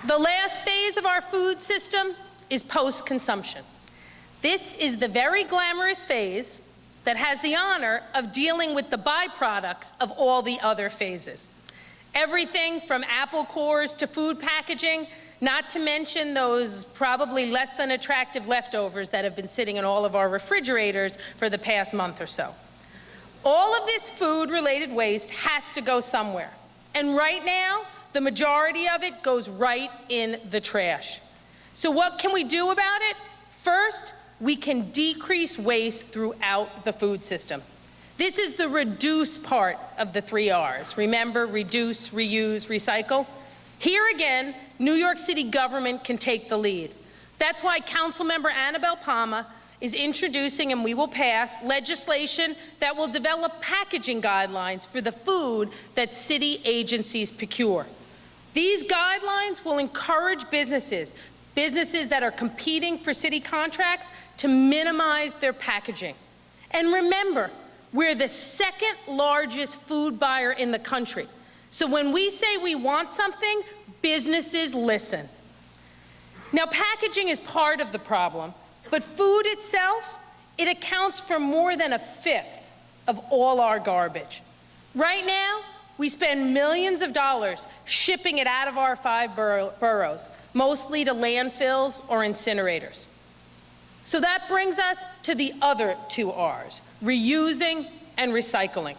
The last phase of our food system is post-consumption. This is the very glamorous phase that has the honor of dealing with the byproducts of all the other phases. Everything from apple cores to food packaging, not to mention those probably less than attractive leftovers that have been sitting in all of our refrigerators for the past month or so. All of this food-related waste has to go somewhere. And right now, the majority of it goes right in the trash. So what can we do about it? First, we can decrease waste throughout the food system. This is the reduce part of the 3 R's. Remember, reduce, reuse, recycle. Here again, New York City government can take the lead. That's why Councilmember Annabelle Palma is introducing, and we will pass, legislation that will develop packaging guidelines for the food that city agencies procure. These guidelines will encourage businesses that are competing for city contracts to minimize their packaging. And remember, we're the second largest food buyer in the country. So when we say we want something, businesses listen. Now, packaging is part of the problem, but food itself, it accounts for more than 1/5 of all our garbage. Right now, we spend millions of dollars shipping it out of our 5 boroughs, mostly to landfills or incinerators. So that brings us to the other 2 R's, reusing and recycling.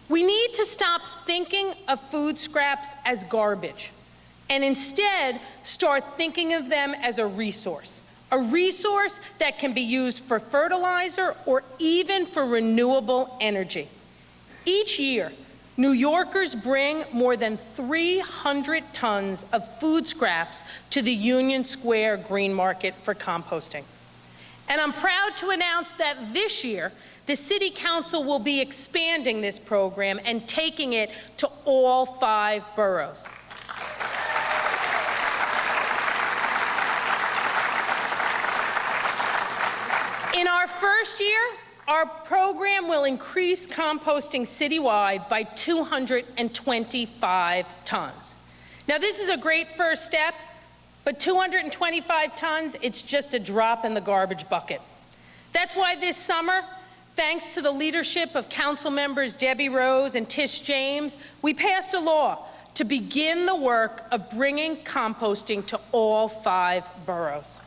We need to stop thinking of food scraps as garbage and instead start thinking of them as a resource that can be used for fertilizer or even for renewable energy. Each year, New Yorkers bring more than 300 tons of food scraps to the Union Square Green Market for composting. And I'm proud to announce that this year, the City Council will be expanding this program and taking it to all 5 boroughs. In our first year, our program will increase composting citywide by 225 tons. Now, this is a great first step, but 225 tons, it's just a drop in the garbage bucket. That's why this summer, thanks to the leadership of Council members Debbie Rose and Tish James, we passed a law to begin the work of bringing composting to all 5 boroughs.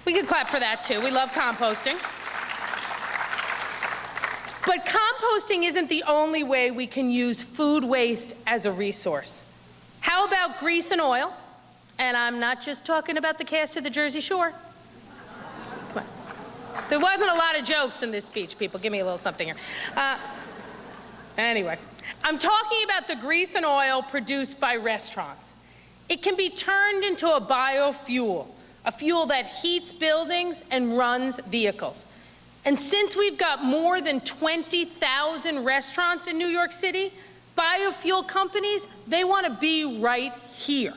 We could clap for that too. We love composting. But composting isn't the only way we can use food waste as a resource. How about grease and oil? And I'm not just talking about the cast of the Jersey Shore. Come on. There wasn't a lot of jokes in this speech, people. Give me a little something here. Anyway, I'm talking about the grease and oil produced by restaurants. It can be turned into a biofuel, a fuel that heats buildings and runs vehicles. And since we've got more than 20,000 restaurants in New York City, biofuel companies, they want to be right here.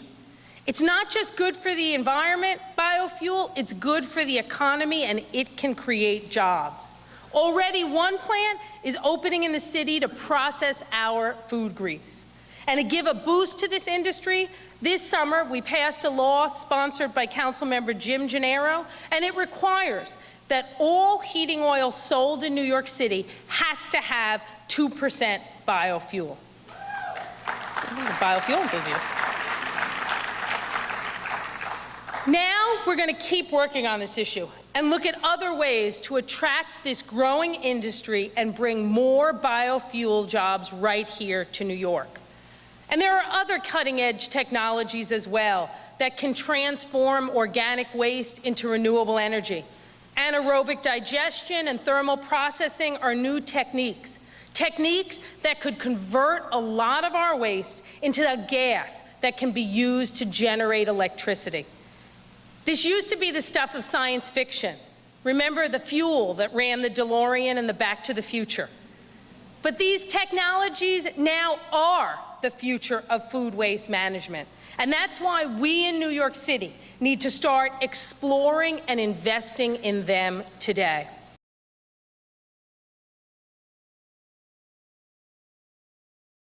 It's not just good for the environment, biofuel, it's good for the economy, and it can create jobs. Already one plant is opening in the city to process our food grease. And to give a boost to this industry, this summer we passed a law sponsored by Councilmember Jim Gennaro, and it requires that all heating oil sold in New York City has to have 2% biofuel. Biofuel enthusiast. Now we're going to keep working on this issue and look at other ways to attract this growing industry and bring more biofuel jobs right here to New York. And there are other cutting-edge technologies as well that can transform organic waste into renewable energy. Anaerobic digestion and thermal processing are new techniques that could convert a lot of our waste into a gas that can be used to generate electricity. This used to be the stuff of science fiction. Remember the fuel that ran the DeLorean and the Back to the Future. But these technologies now are the future of food waste management. And that's why we in New York City need to start exploring and investing in them today.